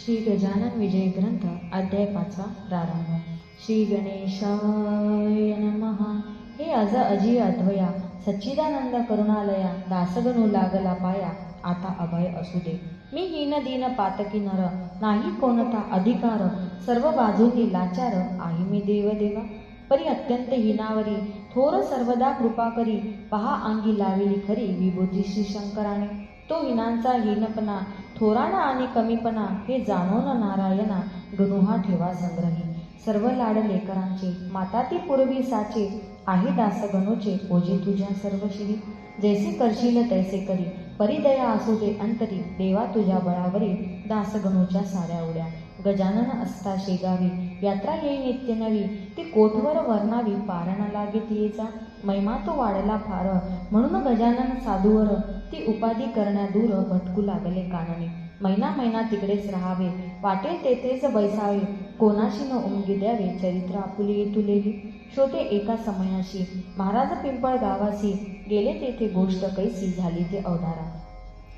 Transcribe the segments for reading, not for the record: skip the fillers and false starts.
श्री गजानन विजय ग्रंथ अध्याय 5 प्रारंभ. श्री गणेशाय नमः. हे अज अजी अद्वया सच्चिदानंद करुणालया दासगणू लागला पाया आता अभय असू दे. मी हीन दीन पातकी नर नाही कोणता अधिकार सर्व बाजूनी लाचार आहे मी देवा परी अत्यंत हिनावरी थोर सर्वदा कृपा करी पहा अंगी लाविली खरी विभूती श्री शंकराने. तो हिनांचा हीनपणा थोराना आणि कमीपणा हे जाणून नारायणा गणुहा ठेवा संग्रही. सर्व लाड लेकरांचे माता ती पूर्वी साचे आहे दास गणूचे ओझे तुझ्या सर्व शिरी. जैसे करशील तैसे करी परिदया असू दे अंतरी देवा तुझ्या बळावरी दास गणूच्या साऱ्या उड्या. गजानन असता शेगावी यात्रा येई नित्य नवी ती कोठवर वर्णावी पारण लागेत येचा. महिमा तो वाढला फार म्हणून गजानन साधूवर ती उपाधी करण्या दूर भटकू लागले काननी. महिना तिकडेच राहावे वाटेल तेथेच बैसावे कोणाशी न उमगी द्यावे चरित्र आपुली तुलेली. शोधे एका समयाशी महाराज पिंपळ गावासी गेले तेथे गोष्ट कैसी झाली ते अवधारा.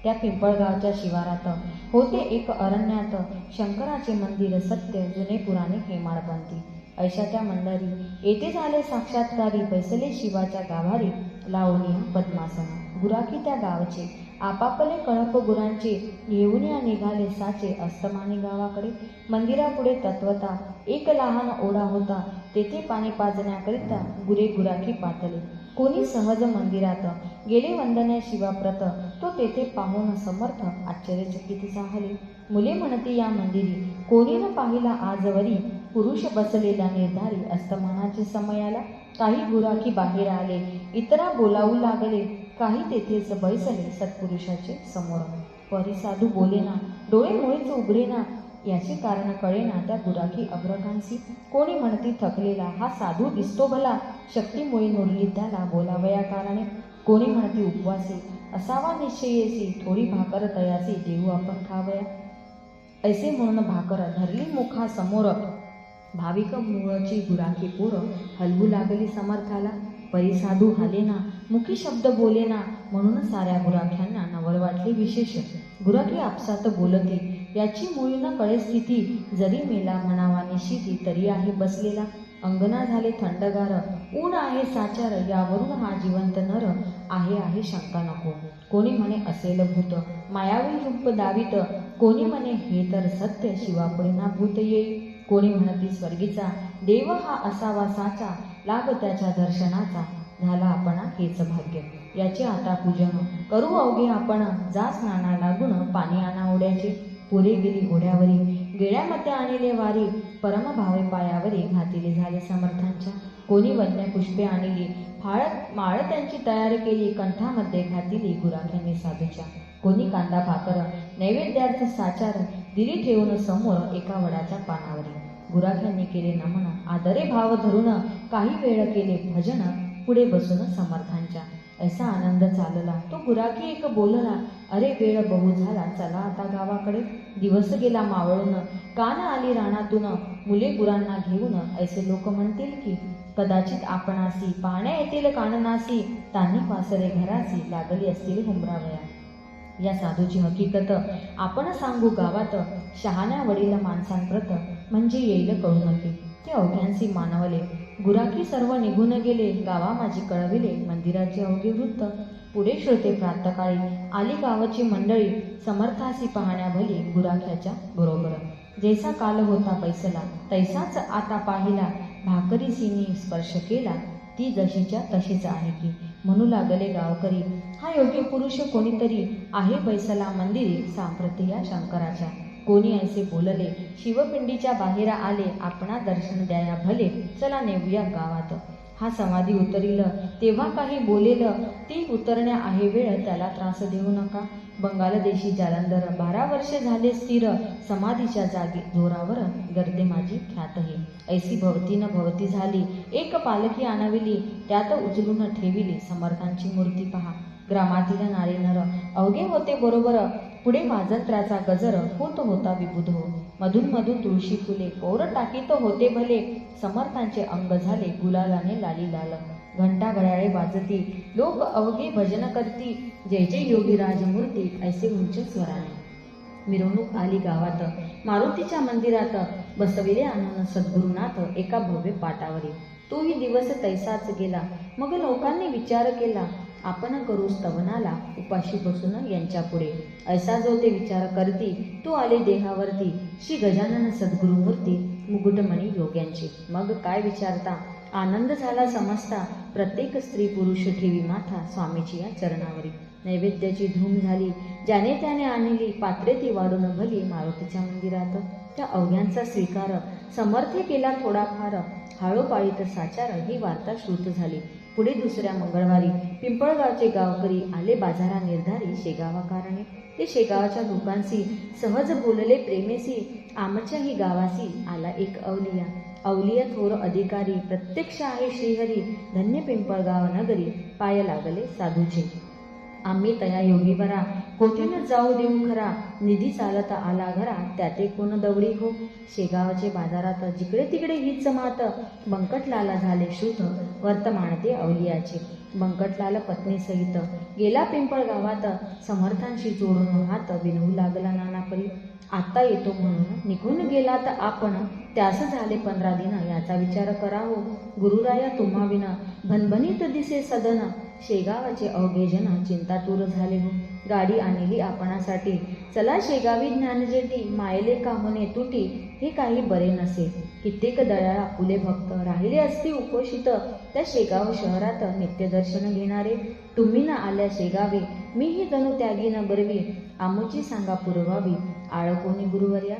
त्या पिंपळगावच्या शिवारात होते एक अरण्यात शंकराचे मंदिर सत्य जुने पुराणे हेमाडपंथी. ऐशा त्या मंडळी येथे झाले साक्षात्कारी बैसले शिवाच्या गाभारी लावणी पद्मासन. गुराखी त्या गावचे आपापले कळप गुरांचे घेऊन या निघाले साचे अस्तमानी गावाकडे. मंदिरापुढे तत्वता एक लहान ओढा होता तेथे पाणी पाजण्याकरिता गुरे गुराखी पातले. कोणी सहज मंदिरात गेले वंदने शिवाप्रत तो तेथे पाहून समर्थ आश्चर्यचकित झाले. मुले म्हणती या मंदिरी कोणी न पाहिला आजवरी पुरुष बसलेला निर्धारी. अस्तमानाचे समयाला काही गुराखी बाहेर आले इतरा बोलावू लागले काही तेथेच बैसले सत्पुरुषाचे समोर. परिसाधू बोलेना डोळे मुळीच उघडेना याचे कारण कळेना त्या गुराखी अग्रकांसी. कोणी म्हणती थकलेला हा साधू दिसतो भला शक्तीमुळे नुरली त्याला बोलावया कारणे. कोणी म्हणती उपवासी असावा निश्चयेसी थोडी भाकर तयासी देऊ आपण खावया. ऐसे म्हणून भाकर धरली मुखा समोर भाविक मूळची गुराखी पोर हलवू लागली समर्थाला. परिसाधू हालेना मुखी शब्द बोलेना म्हणून साऱ्या गुराख्यांना नवल वाटले विशेष. गुराखी आपसात बोलते याची मुळी न कळे स्थिती जरी मेला म्हणावा निशिती तरी आहे बसलेला. अंगणा झाले थंडगार ऊन आहे साचार यावरून हा जिवंत नर आहे शंका नको. कोणी म्हणे असेल भूत मायावी रूप दावित कोणी म्हणे हे तर सत्य शिवापुढे ना भूत येई. कोणी म्हणती स्वर्गीचा देव हा असावा साचा लाभ त्याच्या दर्शनाचा झाला आपणा हेच भाग्य. याचे आता पूजन करू अवघे आपण जा स्नाना लागून पाणी आणा ओढ्याचे. पुरे गेली ओढ्यावरी गेळ्यामध्ये आणले वारी परमभावे पायावरी घातिले झाले समर्थांच्या. कोणी वन्य पुष्पे आणली माळ त्यांची तयार केली कंठामध्ये घातिली गुराख्यांनी साधूच्या. कोणी कांदा भाकर नैवेद्यार्थ साचार दिली ठेवून समोर एका वडाच्या पानावरी. गुराख्यांनी केले नमन आदरे भाव धरून काही वेळ केले भजन पुढे बसून समर्थांच्या. ऐसा आनंद चालला तो गुराखी एक बोलला अरे वेळ बहु झाला चला आता गावाकडे. दिवस गेला मावळून कान आली रानातून मुले गुरांना घेऊन. ऐसे लोक म्हणतील की कदाचित आपणासी पाहण्या येतील काननासी तान्ही वासरे घरासी लागली असतील हुंबरावया. या साधूची हकीकत आपण सांगू गावात शहाण्या वडील माणसांप्रत म्हणजे येईल कळू नके. ते अवघ्यांसी मानवले गुराखी सर्व निघून गेले गावा माझी कळविले मंदिराचे अवघे वृत्त. पुढे श्रोते प्रातकाळी आली गावाची मंडळी समर्थासी पाहण्या भली गुराख्याच्या बरोबर. जैसा काल होता पैसला तैसाच आता पाहिला भाकरी सिनी स्पर्श केला ती जशीच्या तशीच आहे की. म्हणू लागले गावकरी हा योग्य पुरुष कोणीतरी आहे बैसला मंदिरी सांप्रती या शंकराच्या. कोणी ऐसे बोलले शिवपिंडीच्या बाहेर आले आपणा दर्शन द्याया भले चला नेऊया गावात. हा समाधी उतरील तेव्हा काही बोलेल ती उतरण्या आहे वेळ त्याला त्रास देऊ नका. बंगाल देशी जालंधर 12 वर्षे झाले स्थिर समाधीच्या जागी जोरावर गर्दे माझी ख्यात हे. ऐसी भवती न भवती झाली एक पालखी आणविली त्यात उचलून ठेविली समर्थांची मूर्ती पहा. ग्रामातील नारी नर अवघे होते बरोबर पुढे वाजंत्र्याचा गजर होत होता विबुध हो. मधून तुळशी फुले पौर टाकीत होते भले समर्थांचे अंग झाले गुलालाने लाली लाल. घंटा घड्याळे वाजती लोक अवघे भजन करती जय जय योगी राजमूर्ती ऐसे उंच स्वराने. मिरवणूक आली गावात, मारुतीच्या मंदिरात बसविले आणून सद्गुरुनाथ एका भव्य पाटावरी. तोही दिवस तैसाच गेला. मग लोकांनी विचार केला, आपण करू स्तवनाला उपाशी बसून यांच्या पुढे. ऐसा जो ते विचार करती, तो आले देहावरती श्री गजानन सद्गुरुमूर्ती मुकुटमणी योग्यांची. मग काय विचारता, आनंद झाला समजता, प्रत्येक स्त्री पुरुष ठेवी माथा स्वामीची या चरणावरी. नैवेद्याची धूम झाली, ज्याने त्याने आणली पात्रे ती वाढून भली मारुतीच्या मंदिरात. त्या अवघ्यांचा स्वीकार समर्थ केला थोडाफार, हाळोपाळीत साचार ही वार्ता श्रुत झाली. पुढे दुसऱ्या मंगळवारी पिंपळगावचे गावकरी आले बाजारा निर्धारी शेगावा कारणे. ते शेगावाच्या लोकांशी सहज बोलले प्रेमेसी, आमच्याही गावासी आला एक अवलिया. अवलिया थोर अधिकारी, प्रत्यक्ष आहे श्रीहरी, धन्य पिंपळगाव नगरी पाय लागले साधूचे. आम्ही तया योगी बरा, कोठे जाऊ देऊ खरा, निधी चालत आला घरा, त्याते कोण दवडी हो. शेगावचे बाजारात जिकडे तिकडे हीच मात, बंकटलाला झाले श्रुत वर्तमान ते अवलियाचे. बंकटलाल पत्नीसहित गेला पिंपळ गावात, समर्थांशी जोडून हात विनवू लागला नानापरी. आता येतो म्हणून निघून गेलात आपण, त्यास झाले 15 दिन, याचा विचार करावो. गुरुराया तुम्हा विना भनभनीत दिसे सदन, शेगावाचे अवघे जन चिंतातूर झाले हो. गाडी आणली आपणासाठी, चला शेगावी ज्ञानजेटी, मायले का होणे तुटी, हे काही बरे नसे. कित्येक दयाळ आपुले भक्त राहिले असती उपोषित, त्या शेगाव शहरात नित्यदर्शन घेणारे. तुम्ही न आल्या शेगावे, मीही जणू त्यागी न बरवी, आमुची सांगा पुरवावी, आळ कोणी गुरुवर्या.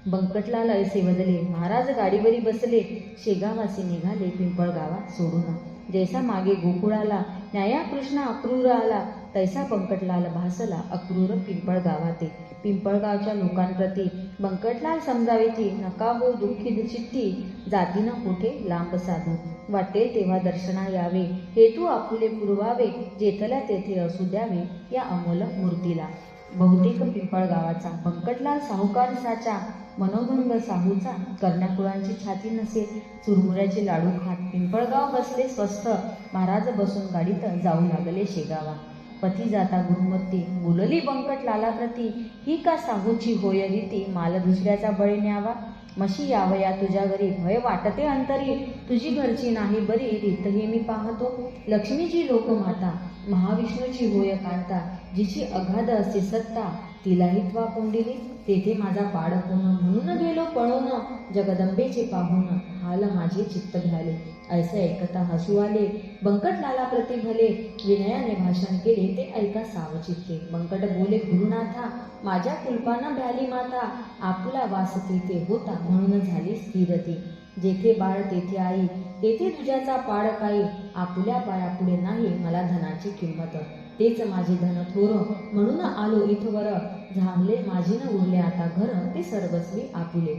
बंकटलाल ऐसे बदले, महाराज गाडीवरी बसले, शेगावासी निघाले पिंपळगावा सोडून. जैसा मागे गोकुळाला न्याया कृष्ण अक्रूर आला, तैसा बंकटलाल भासला अक्रूर पिंपळगावाते. पिंपळगावच्या लोकांप्रती बंकटलाल समजावेती, नका हो दुःखी चित्ती, जातीन कोठे लांब साधू, वाटेल तेव्हा दर्शना यावे, हेतू आपुले पुरवावे, जेथल्या तेथे असू द्यावे या अमोल मूर्तीला. बहुतेक पिंपळगावाचा बंकटलाल साहुकार साचा, मनोभंग साहूचा, कर्णाकुळांची छाती नसे, चुरमुऱ्याचे लाडू खात पिंपळगाव बसले स्वस्थ. महाराज बसून गाडीत जाऊ लागले शेगावा. पती जाता गुरुमत्ती बोलली बंकटलाला प्रती, ही का साहूची होय रीती, माल दुसऱ्याचा बळी न्यावा. मशी यावया तुझ्या घरी, भय वाटते अंतरी, तुझी घरची नाही बरी, रीत हे मी पाहतो. लक्ष्मीची लोकमाता, महाविष्णूची होय कांता, जिची अगाध असे सत्ता, तिलाही त्वा कोंडिली, तेथे माझा पाड कोण, म्हणून गेलो पळून, जगदंबेचे पाहून, हाल माझे चित्त घ्याले. ऐसे ऐकता हसू आले बंकटलाला प्रति भले, विनयाने भाषण केले ते ऐका सावचित्ते. बंकट बोले, गुरुनाथा माझ्या कुलपाना भ्याली माता, आपुला वास तेथे होता म्हणून झाली स्थिरती. जेथे बाळ तेथे आई, तेथे तुझ्याचा पाड काही, आपुल्या बाळापुढे नाही मला धनाची किंमत. तेच माझे धन थोर म्हणून आलो इथवर, झाले माझी न उरले आता घर, ते सर्वस्वी आपुले.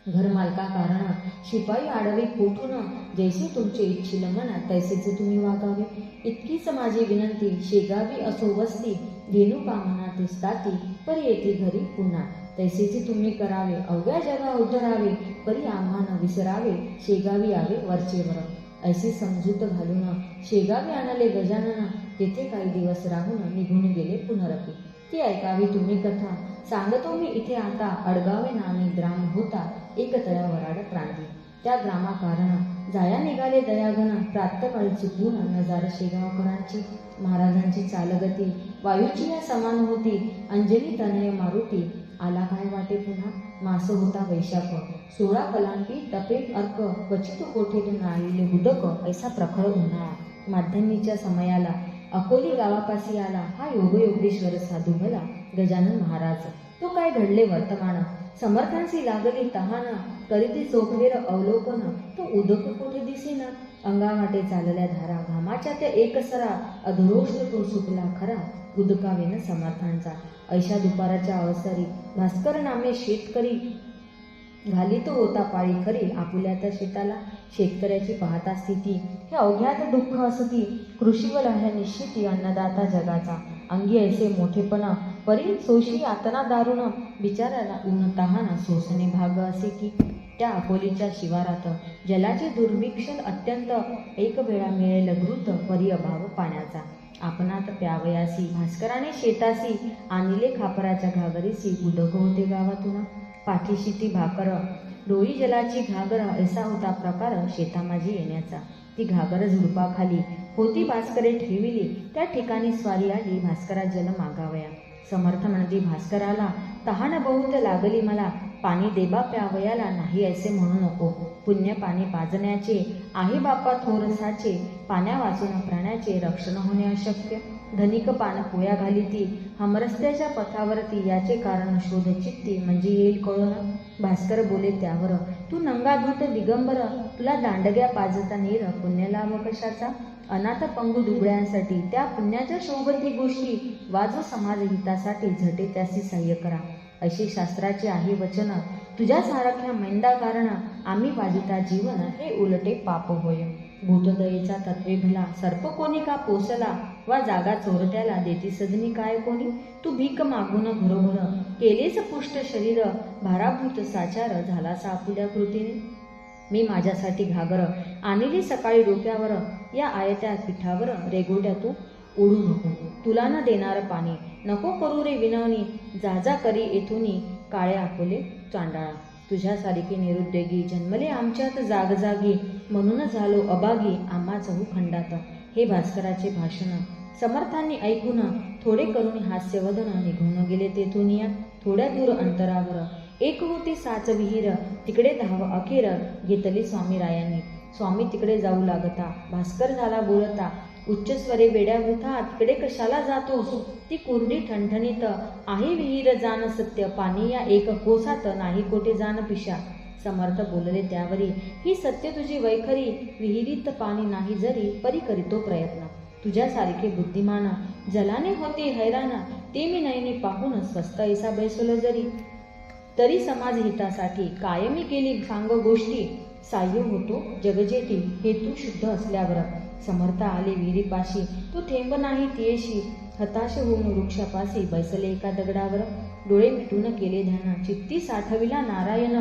घर मालका कारण शिपाई आडवे कोठून, जैसे तुमचे इच्छिल मन तैसेच तुम्ही वागावे. इतकीच माझी विनंती, शेगावी असो वस्ती, धेनू कामना ते स्थाती, पर येते घरी पुन्हा, तैसेच तुम्ही करावे. अवघ्या जगा उद्धरावे, परी आम्हान विसरावे, शेगावी यावे वरचेवर. ऐसी समजूत घालून शेगावी आणले गजानन, तेथे काही दिवस राहून निघून गेले पुनरपी. ती ऐकावी तुम्ही कथा, सांगतो मी इथे आता, अडगावे नामे ग्राम होता, एक तया वराड प्रांती. त्या ग्रामाकारण जाया निघाले दयाघन, प्रातकाळी चुकून नजार शेगावकरांची. महाराजांची चालगती वायूची या समान होती, अंजनी तनय मारुती, आला काय वाटे पुन्हा. मास होता वैशाख, 16 कलांटी टपेल अर्क, क्वचित कोठेत नाळीले उदक, ऐसा प्रखर उन्हाळा. माध्यमीच्या समयाला अकोली गावापाशी आला हा योगयोगेश्वर साधू भला गजानन महाराज. तो काय घडले वर्तमान, समर्थांशी लागली तहान, करीती चोखवेर अवलोकन, तो उदक कोठे दिसेना. अंगावाटे चालल्या धारा, घामाच्या त्या एकसरा, अधरोष तो सुटला खरा, उदकावेन समर्थांचा. ऐशा दुपाराच्या अवसरी भास्कर नामे शेतकरी, घालीतो होता पाळी खरी, आपुल्या त्या शेताला. शेतकऱ्याची पाहता स्थिती, हे अवघ्यात दुःख असती, कृषीवर आहे निश्चिती अन्नदाता जगाचा. अंगी ऐसे मोठेपणा, परी सोशी यातना दारुण, बिचाराला ऊन तहान सोसणे भाग असे की. त्या अकोलीच्या शिवारात जलाचे दुर्भिक्षण अत्यंत, एक वेळा मिळेल घृत, परी अभाव पाण्याचा. आपणात प्यावयासी भास्कराने शेतासी आणिले खापराच्या घागरीसी उदक होते गावातून. पाठीशी ती भाकर डोळी जलाची घागर ऐसा होता प्रकार शेता माझी येण्याचा. ती घागर झुडपाखाली होती भास्करे ठेविली, त्या ठिकाणी स्वारी आली भास्करा जल मागावया. समर्थ म्हणती भास्कराला तहान बहुत लागली मला, पाणी देबा प्यावयाला नाही ऐसे म्हणू नको. पुण्य पाणी पाजण्याचे आहे बापा थोर साचे, पाण्या वाचून प्राण्याचे रक्षण होणे अशक्य. धनिक पान पोया घाली ती हमरस्त्याच्या पथावरती, याचे कारण शोध चित्ती म्हणजे येईल कळून. भास्कर बोले त्यावर तू नंगाधूत दिगंबर, तुला दांडग्या पाजता नीर पुण्य लाभ कशाचा. अनाथ पंगू दुबळ्यांसाठी त्या पुण्याच्या शोभती गोष्टी, वाजो समाज हितासाठी झटे त्यासी सहाय्य करा. अशी शास्त्राचे आहे वचन, तुझ्या सारख्या मेंढा कारण आम्ही वाजिता जीवन हे उलटे पाप होय. भूतदयेचा तत्वे भला सर्प कोणी का पोसला, वा जागा चोरट्याला देती सजनी काय कोणी. तू भीक मागून घरोघर केलेच पुष्ट शरीर, भाराभूत साचार झालासा आपुल्या कृतीने. मी माझ्यासाठी घागर आणली सकाळी डोक्यावर, या आयत्या पिठावर रेगोट्या तू ओढू नको. तुला न देणार पाणी नको करू रे विनवणी, जा करी येथुनी काळे आपुले चांडाळा. तुझ्यासारखी निरुद्योगी जन्मले आमच्यात जागजागी, म्हणून झालो अभागी आम्हा चहू खंडात. हे भास्कराचे भाषण समर्थांनी ऐकून थोडे करून हास्यवदन निघून गेले तेथून. या थोड्या दूर अंतरावर एक होती साच विहीर, तिकडे धाव अखेर घेतली स्वामीरायांनी. स्वामी तिकडे जाऊ लागता, भास्कर झाला बोलता उच्च स्वरे वेड्या वृथा, तिकडे कशाला जातोस ती कुरडी ठणठणीत आहे विहीर जाण सत्य, पाणी या एक कोसात नाही कोठे जाण पिशा. समर्थ बोलले त्यावरी ही सत्य तुझी वैखरी, विहिरीत पाणी नाही जरी परी करीतो प्रयत्न. तुझ्यासारखे बुद्धिमान जलाने होते हैराण, ते मी नयने पाहून स्वस्त ऐसा बैसलो जरी. तरी समाज हितासाठी कायमी केली सांग गोष्टी, साह्य होतो जगजेती हे तू शुद्ध असल्यावर. समर्थ आले विहिरीपाशी, तू थेंब नाही तियेशी, हताश होऊन वृक्षापाशी बैसले एका दगडावर. डोळे मिटून केले ध्यान, चित्ती साठविला नारायण,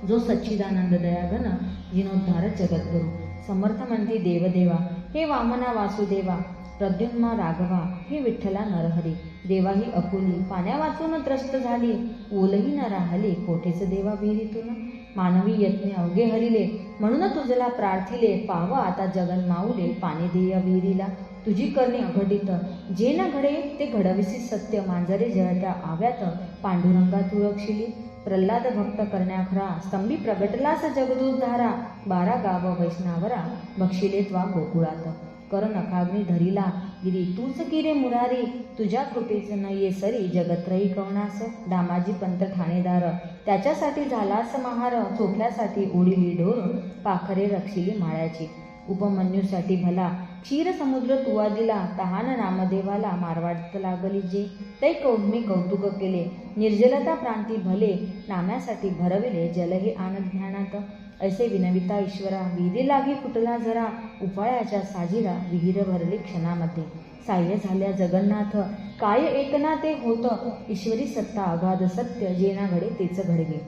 जो सच्चिदानंद दयाघन जिनोद्धार जगद्गुरु. समर्थ म्हणती देवदेवा हे वामना वासुदेवा, प्रद्युम्न राघवा हे विठ्ठला नरहरी. देवा ही अपुली पाण्या वाचून त्रस्त झाली, ओलही न राहले कोठेच देवा विहिरीतून. मानवी यत्ने अवघे हरिले, म्हणून तुझला प्रार्थिले, पाव आता जगन माऊले पाणी देय विहिरीला. तुझी करणे अघटित जे न घडे ते घडविसी सत्य, मांजरे जळत्या आव्यात पांडुरंगा तू रक्षिली. प्रल्हाद भक्त करण्या खरा, स्तंभी प्रगटलास जगदूत धारा, 12 गाव वैष्णवरा बक्षिले त्वा गोकुळात. कर नखाग्नी धरिला गिरी तूच किरे मुरारी, तुझ्या कृपेच न ये सरी जगत्रयी कवनास. दामाजी पंत ठाणेदार त्याच्यासाठी झालास महार, चोख्यासाठी ओढिली ढोर पाखरे रक्षिली माळ्याची. उपमन्यूसाठी भला क्षीर समुद्र तुवा दिला, तहान नामदेवाला मारवाडत लागली जे. तै कौमी कौतुक केले निर्जलता प्रांती भले, नाम्यासाठी भरविले जल हे आनंद ज्ञानात. ऐसे विनविता ईश्वरा विहिरी लागी फुटला जरा, उपाळ्याच्या साजीरा विहीर भरली क्षणामध्ये. साह्य झाल्या जगन्नाथ काय एकना ते होत, ईश्वरी सत्ता अगाध सत्य जे ना घडे तेच घडवे.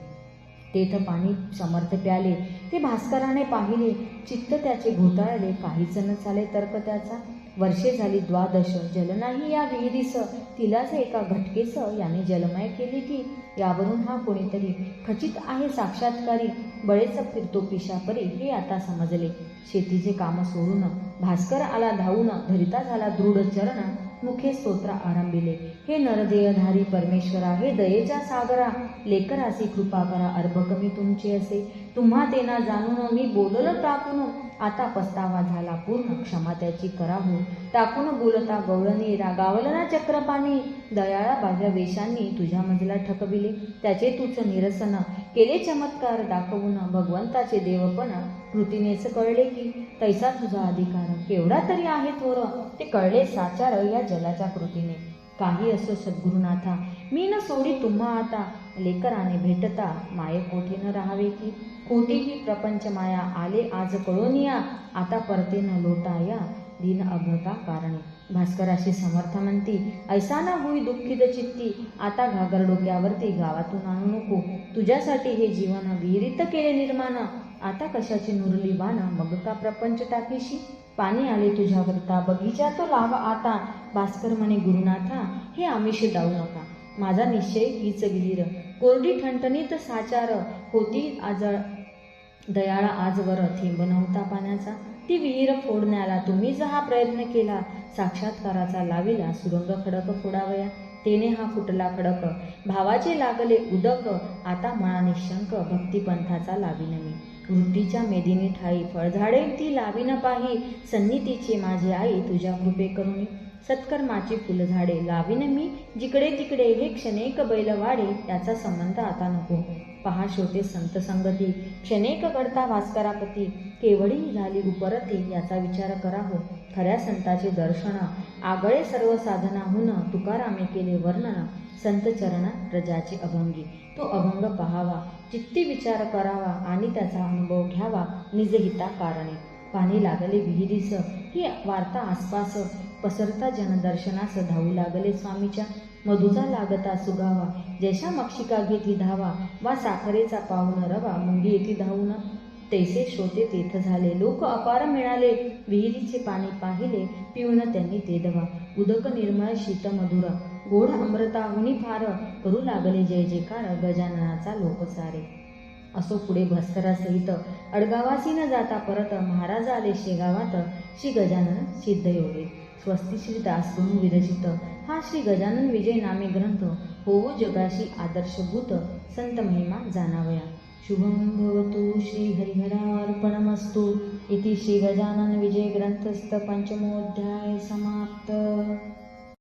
तेथ पाणी समर्थ प्याले ते भास्कराने पाहिले, चित्त त्याचे घोटाळले काहीच न चाले तर्क त्याचा. वर्षे झाली 12 जल नाही या विहिरीस, तिलाच एका घटकेस याने जलमय केली की. यावरून हा कोणीतरी खचित आहे साक्षात्कारी, बळेच फिरतो पिशापरी हे आता समजले. शेतीचे काम सोडून भास्कर आला धावून, धरिता झाला दृढ चरण, मुखे स्तोत्र आरंभिले. हे नरदेयधारी परमेश्वरा हे दयेच्या सागरा, लेकरासी कृपा करा अर्भ कमी तुमचे असे. तुम्हा तेना जाणून मी बोललं टाकून, आता पस्तावा झाला पूर्ण क्षमा त्याची कराहू. टाकून बोलता गवळणी रागावलना चक्रपाणी, दयाळा बाह्य वेशांनी तुझ्या मजला ठकविले. त्याचे तूच निरसन केले चमत्कार दाखवून, भगवंताचे देवपण कृतीनेच कळले की. तैसा तुझा अधिकार केवढा तरी आहे थोर, ते कळले साचार या जलाच्या कृतीने. काही असो सद्गुरुनाथा मी न सोडी तुम्हा आता, लेकराने भेटता माये कोठे न राहावे की. कोठेही प्रपंच माया आले आज कळोनिया, आता परते न लोटाया दिन अज्ञता कारणे. भास्कराशी समर्थ म्हणती ऐसा ना होई दुःखित चित्ती, आता घागर डोक्यावरती गावातून आणू नको. तुझ्यासाठी हे जीवन विहिरीत केले निर्माण, आता कशाची नुरली वाण मग का प्रपंच टाकीशी. पाणी आले तुझ्याकरता, बगीचा तो लावा आता. भास्कर म्हणे गुरुनाथा, हे आमिष दाऊ नका. माझा निश्चय हीच विहीर, कोरडी ठणठणीत साचार होती दयाळा आजवर, थेंब नव्हता पाण्याचा. ती विहीर फोडण्याला तुम्हीच हा प्रयत्न केला. साक्षात्काराचा लाविला सुरंग खडक फोडावया. तेने हा फुटला खडक, भावाचे लागले उदक. आता मळा निशंक, भक्तिपंथाचा लावीन मी. वृत्तीच्या मेदिनी ठाई, फळझाडे ती लावीन पाही. सन्निधीची माझी आई, तुझ्या कृपे करुणी. सत्कर्माची फुलझाडे लावीन मी जिकडे तिकडे. हे क्षणेक बैलवाडे, याचा संबंध आता नको. पहा श्रोते संत संगती, क्षणेक घडता भास्करापती. केवढी झाली उपरती, याचा विचार करा हो. खऱ्या संताचे दर्शन, आगळे सर्व साधनाहून. तुकारामे केले वर्णन, संत चरण रजाचे अभंगी. तो अभंग पहावा, चित्ती विचार करावा आणि त्याचा अनुभव घ्यावा निजहिता कारणे. पाणी लागले विहिरीस, ही वार्ता आसपास पसरता जनदर्शनास. धावू लागले स्वामीच्या, मधुचा लागता सुगावा. जैसा मक्षिका घेती धावा, वा साखरेचा पाहुण रवा. मुंगी येथे धावून, तैसे श्रोते तेथ झाले. लोक अपार मिळाले, विहिरीचे पाणी पाहिले. पिऊन त्यांनी ते दवा. उदक निर्मळ शीत मधुर, गोड अमृताहुनी फार. करू लागले जय जयकार, गजाननाचा लोक सारे. असो पुढे भास्करासहित अडगावासी न जाता परत. महाराज आले शेगावात, श्री गजानन सिद्ध योगे. स्वस्ती श्री दासगणू विरचित हा श्री गजानन विजय नामे ग्रंथ. होवो जगाशी आदर्शभूत, संत महिमा जाणावया. शुभं भवतु. श्री हरिहरार्पणमस्तु. इति श्री गजानन विजय ग्रंथस्थ पंचमोऽध्याय समाप्त.